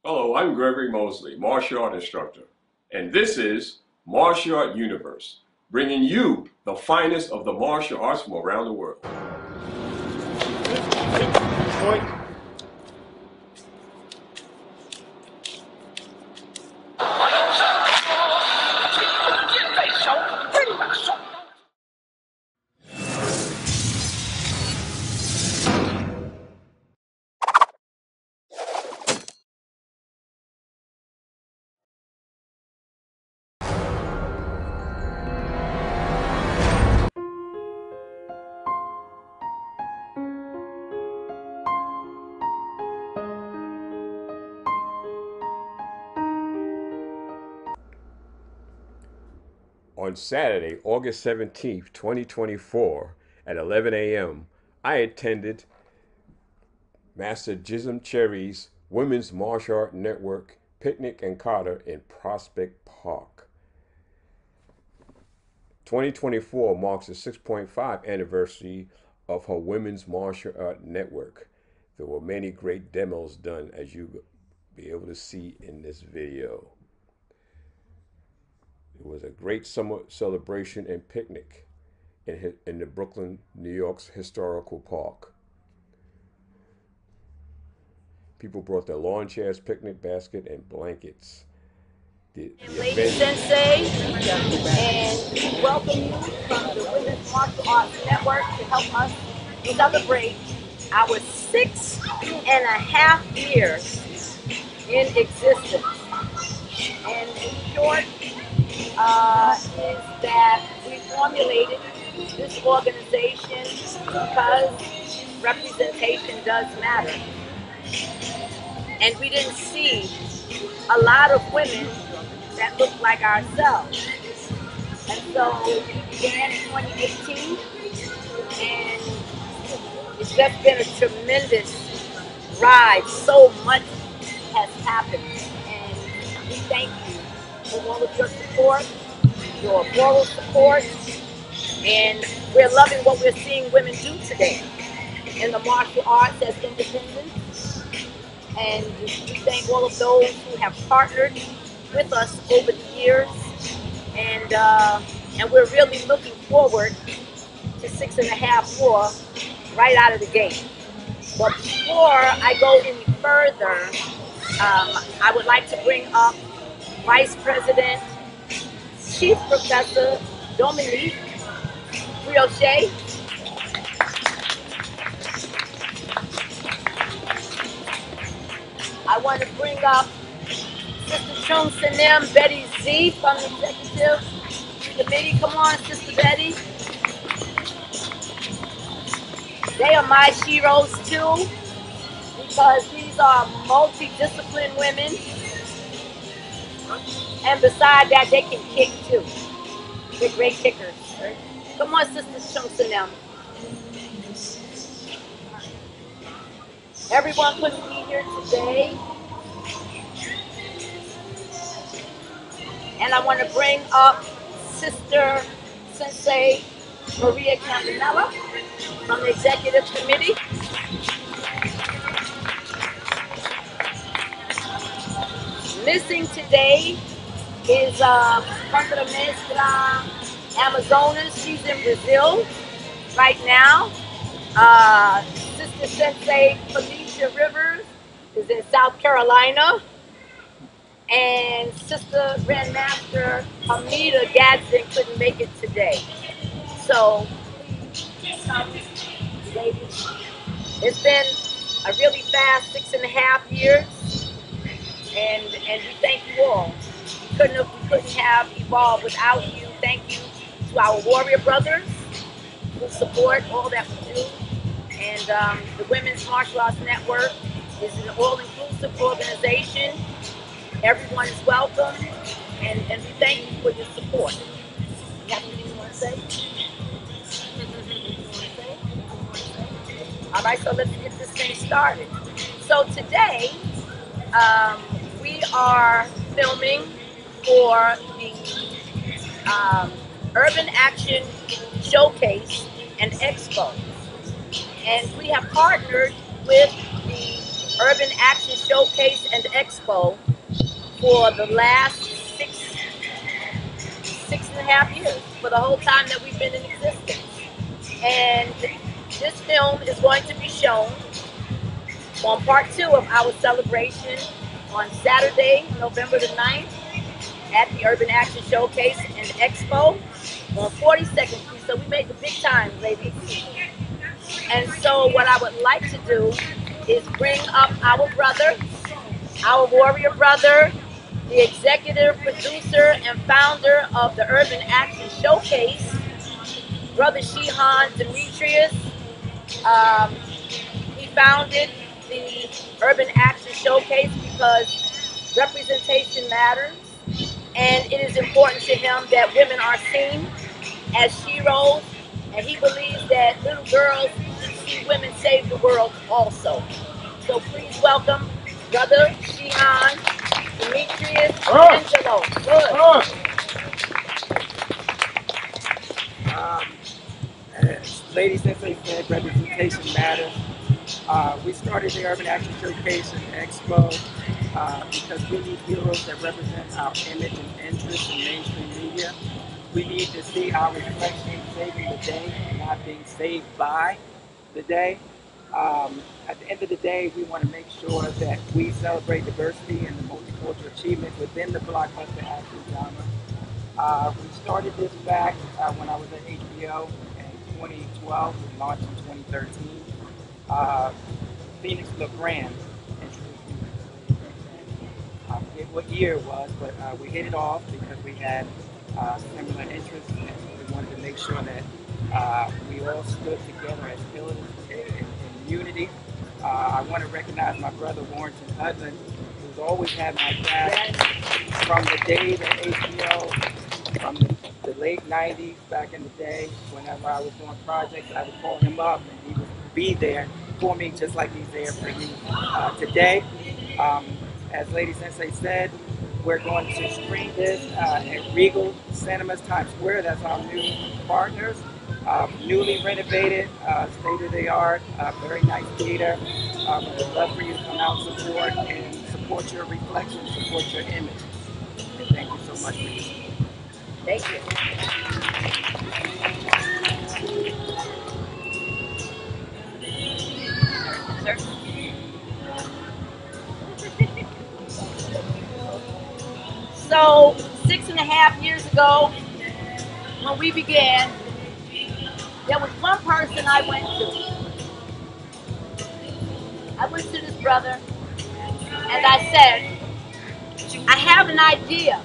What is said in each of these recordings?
Hello, I'm Gregory Mosley, martial art instructor, and this is Martial Art Universe, bringing you the finest of the martial arts from around the world. Point. On Saturday, August 17th, 2024, at 11 a.m., I attended Master Chisom Cherry's Women's Martial Art Network Picnic and Kata in Prospect Park. 2024 marks the 6.5 anniversary of her Women's Martial Art Network. There were many great demos done, as you be able to see in this video. It was a great summer celebration and picnic in the Brooklyn, New York's historical park. People brought their lawn chairs, picnic basket, and blankets. Lady Sensei, and welcome you from the Women's Martial Arts Network to help us celebrate our 6.5 years in existence. And in short, is that we formulated this organization because representation does matter. And we didn't see a lot of women that look like ourselves. And so we began in 2018, and it's just been a tremendous ride. So much has happened, and we thank you for all of your support, your moral support, and we're loving what we're seeing women do today in the martial arts as independents. And we thank all of those who have partnered with us over the years, and we're really looking forward to 6.5 more right out of the gate. But before I go any further, I would like to bring up Vice President, Chief Professor Dominique Brioche. I want to bring up Sister Chisom, Betty Z from the Executive Committee. Come on, Sister Betty. They are my heroes too, because these are multidisciplined women. And beside that, they can kick too. They're great kickers. Right? Come on, Sister Chisom. Everyone couldn't be here today. And I want to bring up Sister Sensei Maria Campanella from the Executive Committee. Missing today is Contra Mestra Amazonas. She's in Brazil right now. Sister Sensei Felicia Rivers is in South Carolina. And Sister Grandmaster Hamida Gadsden couldn't make it today. So, it's been a really fast 6.5 years, and we thank you all. We couldn't have evolved without you. Thank you to our warrior brothers who support all that we do. And the Women's Martial Arts Network is an all-inclusive organization. Everyone is welcome, and we thank you for your support. You have anything you want to say? All right, so let's get this thing started. So today, we are filming for the Urban Action Showcase and Expo. And we have partnered with the Urban Action Showcase and Expo for the last six and a half years, for the whole time that we've been in existence. And this film is going to be shown on part 2 of our celebration on Saturday, November the 9th at the Urban Action Showcase and Expo on 42nd Street. So we made the big time, ladies. And so what I would like to do is bring up our brother, our warrior brother, the executive producer and founder of the Urban Action Showcase, Brother Chisom Demetrius. He founded the Urban Action Showcase because representation matters, and it is important to him that women are seen as sheroes, and he believes that little girls should see women save the world also. So please welcome Brother Chisom Demetrius Angelo. Good. As Lady Sensei said, representation matters. We started the Urban Action Showcase and Expo because we need heroes that represent our image and interests in mainstream media. We need to see our reflection saving the day and not being saved by the day. At the end of the day, we want to make sure that we celebrate diversity and the multicultural achievement within the blockbuster action genre. We started this back when I was at HBO in 2012. We launched in 2013. Phoenix LeGrand introduced me to the I forget what year it was, but we hit it off because we had similar interests, and we wanted to make sure that we all stood together as pillars in unity. I want to recognize my brother Warrington Hudlin, who's always had my back from the days at HBO, from the late 90s, back in the day. Whenever I was doing projects, I would call him up and he would be there for me just like he's there for me today. As Lady Sensei said, we're going to screen this at Regal Cinemas Times Square. That's our new partners. Newly renovated, state-of-the-art, very nice theater. We would love for you to come out and support your reflection, support your image. And thank you so much for your support. Thank you. Sir? So 6.5 years ago, when we began, there was one person I went to. I went to this brother and I said, I have an idea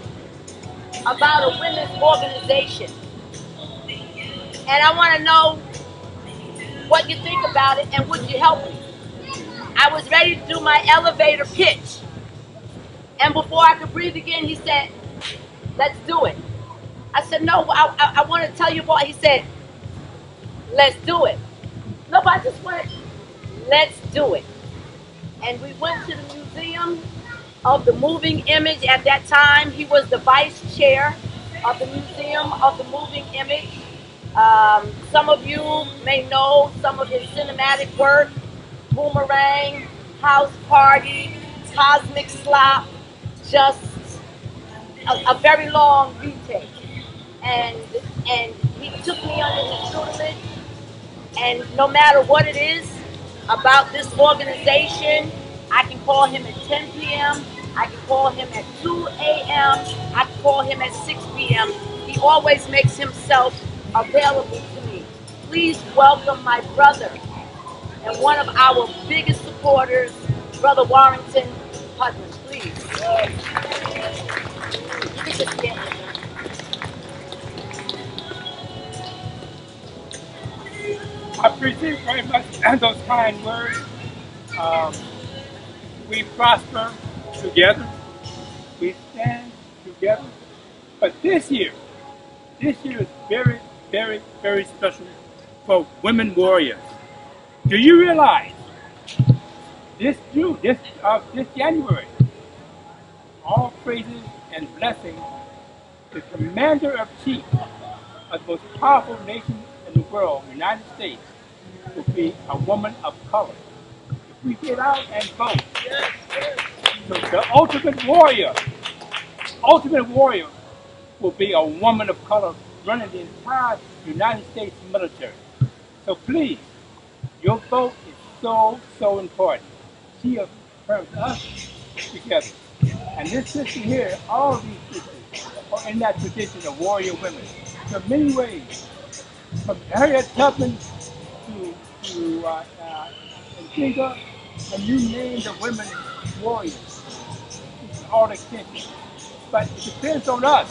about a women's organization, and I want to know what you think about it and would you help me? I was ready to do my elevator pitch, and before I could breathe again, he said, let's do it. I said, no, I want to tell you what. He said, let's do it. No, but I just went, let's do it. And we went to the Museum of the Moving Image. At that time, he was the vice chair of the Museum of the Moving Image. Some of you may know some of his cinematic work: Boomerang, House Party, Cosmic Slop, just a very long retake. And he took me under his tutelage, and no matter what it is about this organization, I can call him at 10 p.m., I can call him at 2 a.m., I can call him at 6 p.m. He always makes himself available to me. Please welcome my brother and one of our biggest supporters, Brother Warrington Hudlin, please. You can just stand here. I appreciate very much those kind words. We prosper together. We stand together. But this year is very, very, very special for women warriors. Do you realize this January, all praises and blessings, the commander-in-chief of the most powerful nation in the world, United States, will be a woman of color. we get out and vote. So the ultimate warrior will be a woman of color running the entire United States military. So please, your vote is so important. She affirms us together. And this sister here, all these sisters are in that tradition of warrior women. So in many ways, from Harriet Tubman to Antigua, and you name the women warriors. It's all extension. But it depends on us.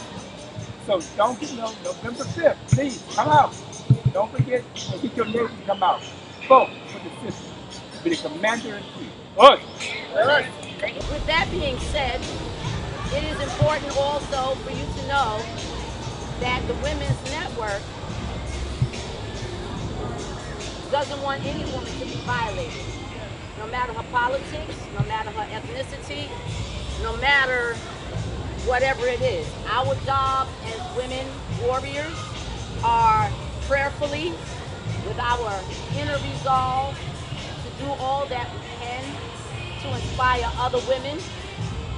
So don't get November 5th. Please come out. Don't forget and get your neighbors to come out. Vote for the system. Be the commander in chief. Us. With that being said, it is important also for you to know that the Women's Network doesn't want any woman to be violated. No matter her politics, no matter her ethnicity, no matter whatever it is. Our job as women warriors are prayerfully, with our inner resolve, to do all that we can to inspire other women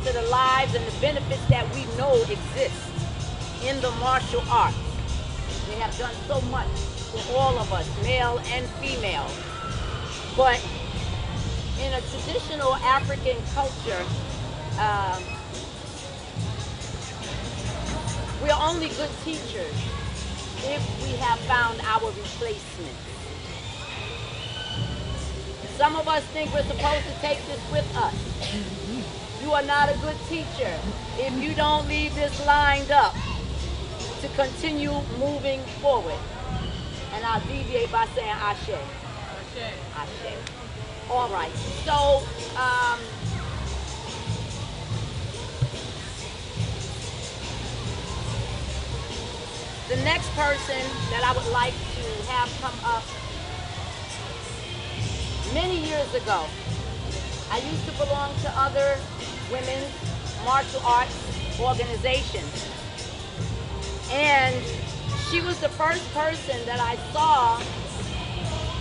to the lives and the benefits that we know exist in the martial arts. They have done so much for all of us, male and female. But in a traditional African culture, we're only good teachers if we have found our replacement. Some of us think we're supposed to take this with us. You are not a good teacher if you don't leave this lined up to continue moving forward. And I'll deviate by saying Ashe. Ashe. Ashe. All right. So, the next person that I would like to have come up, many years ago, I used to belong to other women's martial arts organizations. And she was the first person that I saw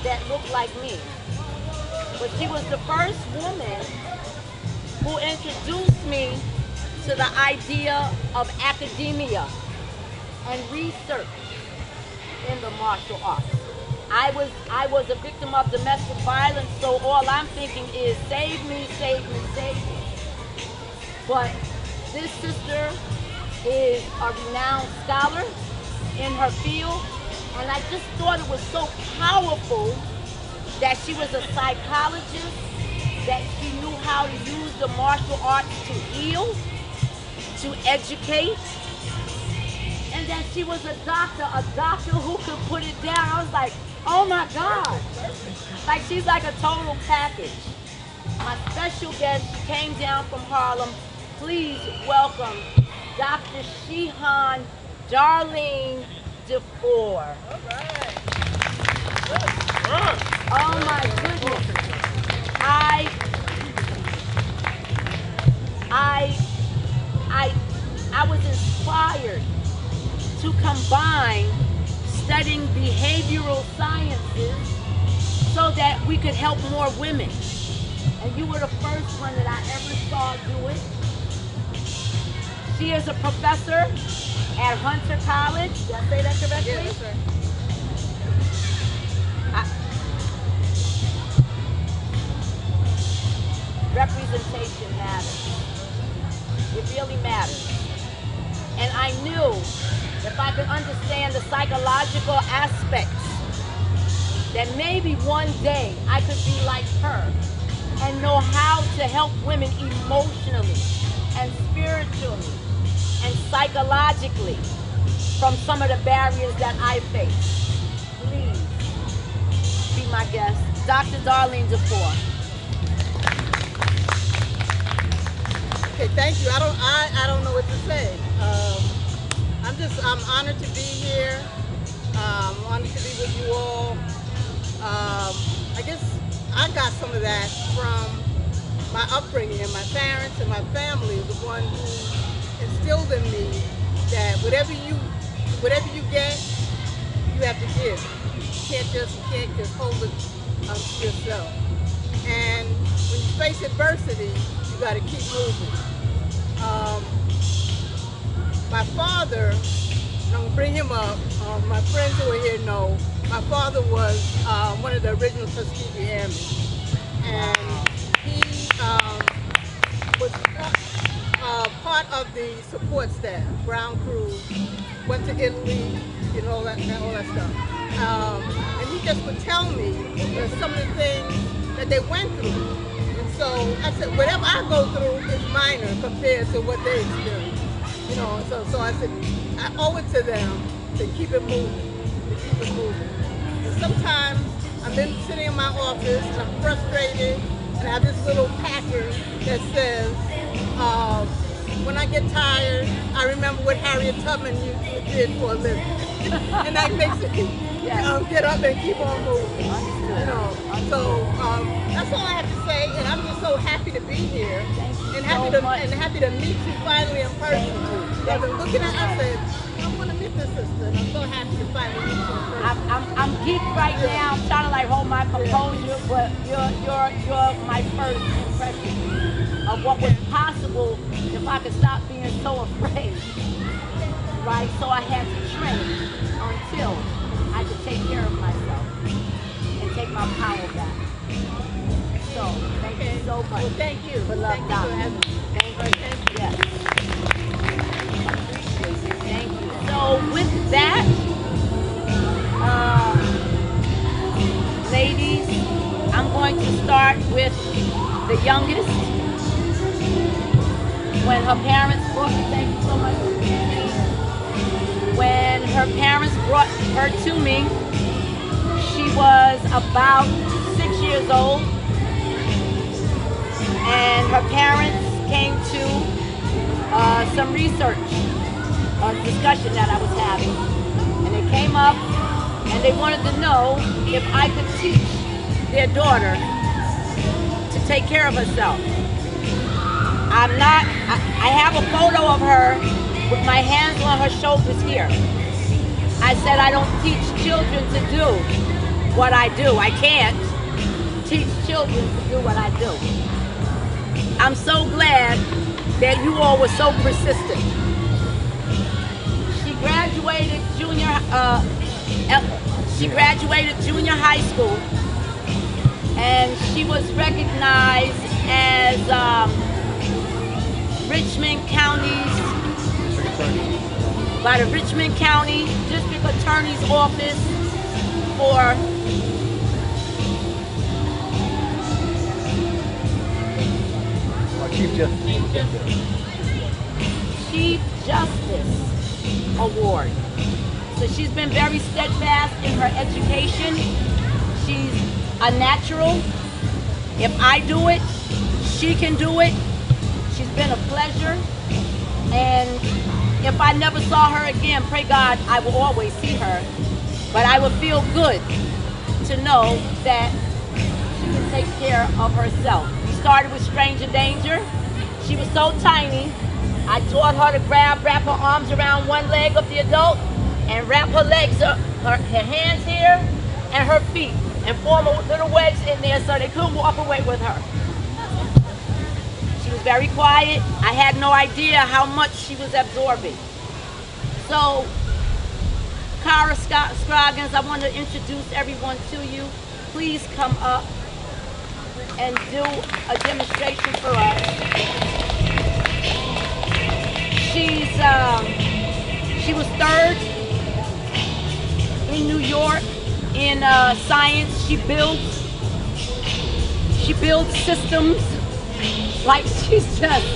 that looked like me. But she was the first woman who introduced me to the idea of academia and research in the martial arts. I was a victim of domestic violence, so all I'm thinking is save me, save me, save me. But this sister is a renowned scholar in her field, and I just thought it was so powerful that she was a psychologist, that she knew how to use the martial arts to heal, to educate, and that she was a doctor who could put it down. I was like, oh my God. Like, she's like a total package. My special guest, she came down from Harlem. Please welcome Dr. Shihan Darlene DeFore. All right. Oh my goodness. I was inspired to combine studying behavioral sciences so that we could help more women. And you were the first one that I ever saw do it. She is a professor at Hunter College. Did I say that correctly? Yes, sir. Representation matters. It really matters. And I knew if I could understand the psychological aspects, that maybe one day I could be like her and know how to help women emotionally and spiritually and psychologically from some of the barriers that I face. Please be my guest, Dr. Darlene DeFore. Okay, thank you. I don't know what to say. I'm honored to be here. I'm honored to be with you all. I guess I got some of that from my upbringing, and my parents and my family, the one who instilled in me that whatever you get, you have to give. You can't just hold it to yourself. And when you face adversity, you got to keep moving. My father, I'm going to bring him up. My friends who are here know, my father was one of the original Tuskegee Airmen. And he was part of the support staff, ground crew, went to Italy, you know, all that stuff. And he just would tell me some of the things that they went through. And so I said, whatever I go through is minor compared to what they experience. You know, so I said, I owe it to them to keep it moving, And sometimes I'm sitting in my office and I'm frustrated and I have this little packer that says, when I get tired, I remember what Harriet Tubman did for a living. And that makes it get up and keep on moving. You know, so that's all I have to say, and I'm just so happy to be here and happy to meet you finally in person. I've been looking at I said, I want to meet this sister, and I'm so happy to finally meet you in person. I'm geeked right now. I'm trying to like hold my composure, but you're my first impression of what was possible if I could stop being so afraid. Right? So I had to train until I could take care of myself and take my power back. So thank you so much. Well, thank you. For love, thank you for having me. Thank you. Yes. Thank you. So with that, ladies, I'm going to start with the youngest. When her parents brought me, thank you so much. When her parents brought her to me, she was about 6 years old, and her parents came to some research discussion that I was having, and they came up and they wanted to know if I could teach their daughter to take care of herself. I have a photo of her with my hands on her shoulders here. I said I don't teach children to do what I do. I can't teach children to do what I do. I'm so glad that you all were so persistent. She graduated junior high school, and she was recognized as Richmond County's by the Richmond County District Attorney's Office for Chief Justice Award. So she's been very steadfast in her education. She's a natural. If I do it, she can do it. She's been a pleasure. And if I never saw her again, pray God, I will always see her. But I would feel good to know that she can take care of herself. We started with stranger danger. She was so tiny, I taught her to wrap her arms around one leg of the adult and wrap her legs up, her hands here and her feet, and form little wedges in there so they couldn't walk away with her. She was very quiet. I had no idea how much she was absorbing. So, Kara Scroggins, I want to introduce everyone to you. Please come up and do a demonstration for us. She was third in New York in science. She builds systems. Like, she's just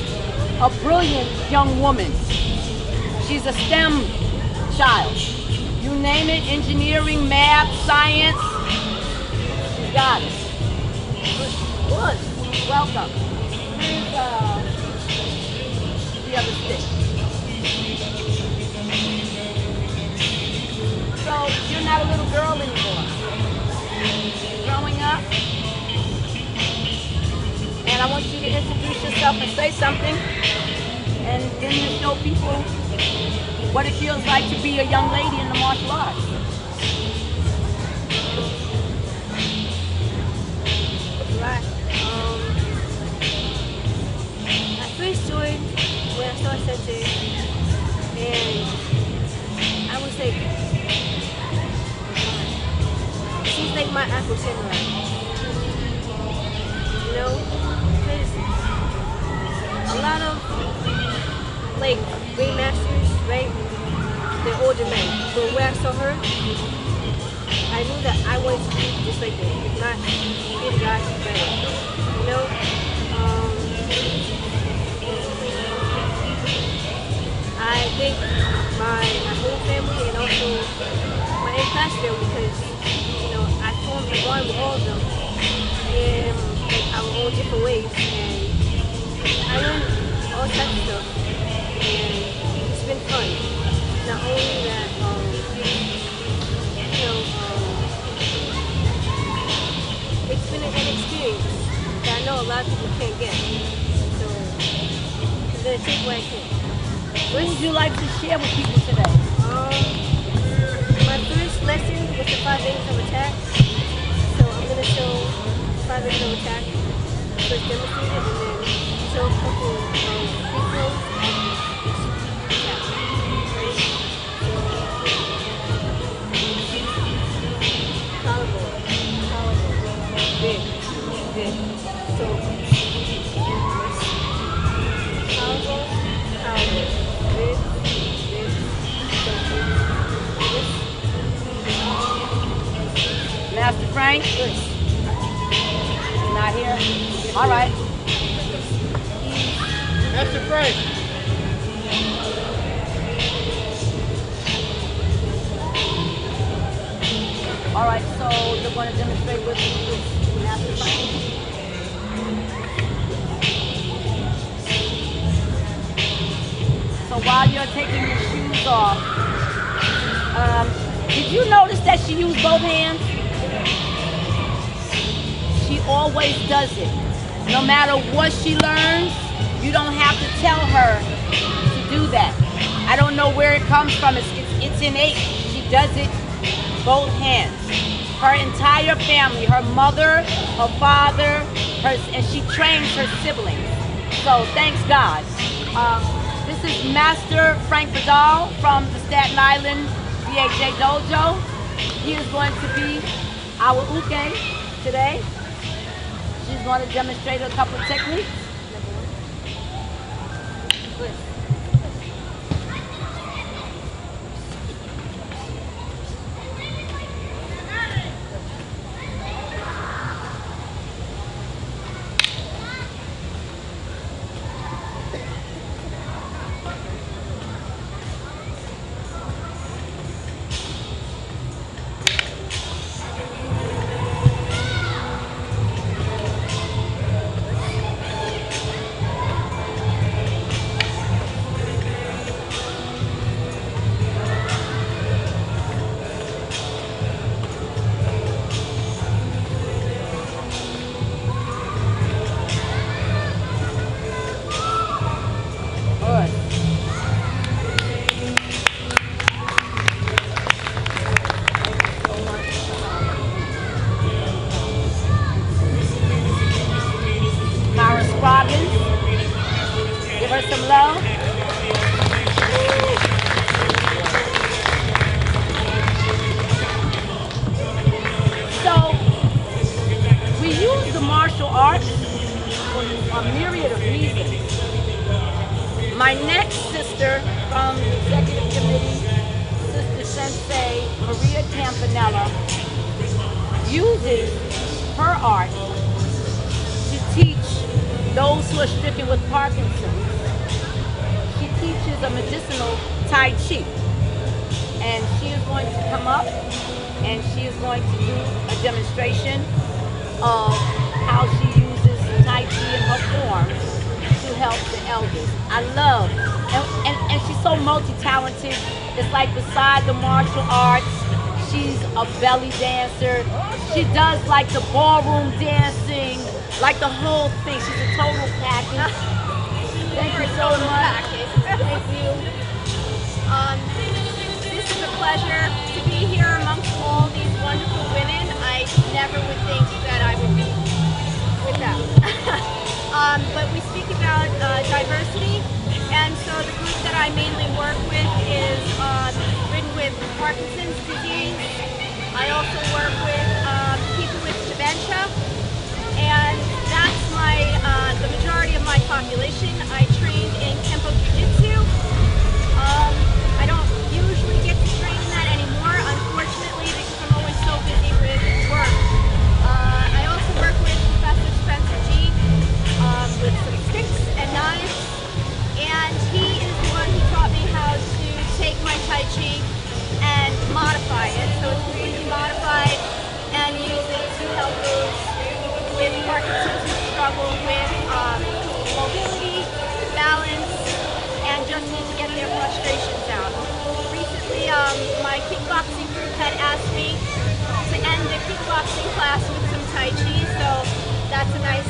a brilliant young woman. She's a STEM child. You name it, engineering, math, science, she's got it. Good. Welcome. Here's the other stick. So you're not a little girl anymore. Growing up. And I want you to introduce yourself and say something. And then you show people what it feels like to be a young lady in the martial arts. Right. Lefrak Center, and I would say she's like my Afro samurai. You know, because a lot of like great masters, right? They're older men. But when I saw her, I knew that I wanted to be just like her. If not, be the guy better. You know. I thank my whole family and also my in-class family because, you know, I formed a bond with all of them in like our own different ways, and I learned all types of stuff, and it's been fun. Not only that, you know, it's been an experience that I know a lot of people can't get. So I'm gonna take what I can. What would you like to share with people today? My first lesson was the 5 angles of attack. So I'm going to show 5 angles of attack. First demonstrated and then show a couple of free throws and each attack. Ready? Collarbone. Big. So, collarbone. Master Frank? Not here? All right. Master Frank. All right, so you're going to demonstrate with Master Frank? So while you're taking your shoes off, did you notice that she used both hands? She always does it. No matter what she learns, you don't have to tell her to do that. I don't know where it comes from. It's innate. She does it both hands. Her entire family, her mother, her father, and she trains her siblings. So thanks God. This is Master Frank Vidal from the Staten Island VHA Dojo. He is going to be our uke today. She's going to demonstrate a couple of techniques. Give her some love. So, we use the martial arts for a myriad of reasons. My next sister from the executive committee, Sister Sensei Maria Campanella, uses her art to teach those who are stricken with Parkinson's. She teaches a medicinal Tai Chi. And she is going to come up and she is going to do a demonstration of how she uses Tai Chi in her form to help the elders. I love, and she's so multi-talented. It's like beside the martial arts, she's a belly dancer. She does like the ballroom dancing, like the whole thing. She's a total package. Thank you so much. Thank you. This is a pleasure to be here amongst all these wonderful women. I never would think that I would be with them. But we speak about diversity, and And so the group that I mainly work with is ridden with Parkinson's disease. I also work with people with dementia, and that's the majority of my population. I trained in Kempo Jiu-Jitsu. I don't usually get to train in that anymore, unfortunately, because I'm always so busy with work. I also work with Professor Spencer G with some sticks and knives, and he is the one who taught me how to take my Tai Chi and modify it, so it's completely modified, and use it to help those with Parkinson's who struggle with mobility, balance, and just need to get their frustrations out. Recently, my kickboxing group had asked me to end the kickboxing class with some Tai Chi, so that's a nice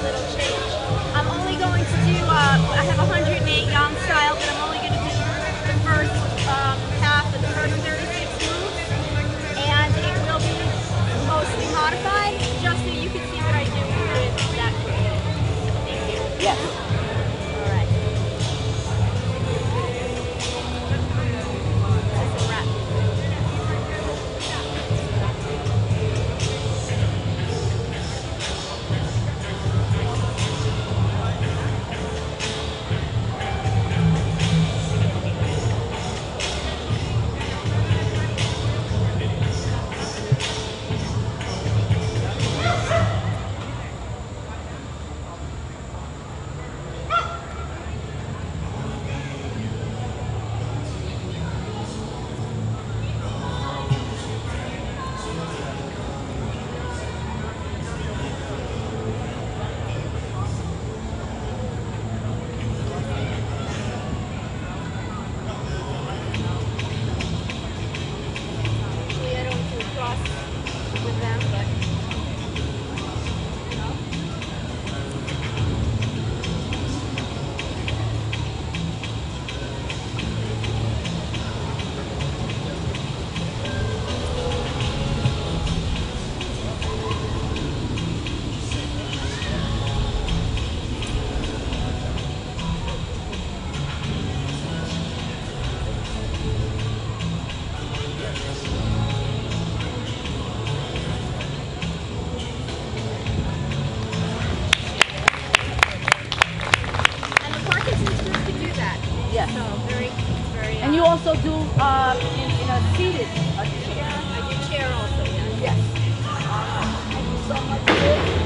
little change. I'm only going to do, I have 108 Yang style, but I'm only going to do the first half of the first 36 moves, and it will be mostly modified, just so you can see what I do with that group. Thank you. Yes. All right. That's a wrap. Usually I don't do cross with them, but and the Parkinson's group can do that. Yes. So very. And you also do in a seated chair. I do chair also. Yeah. Yes. Thank you so much.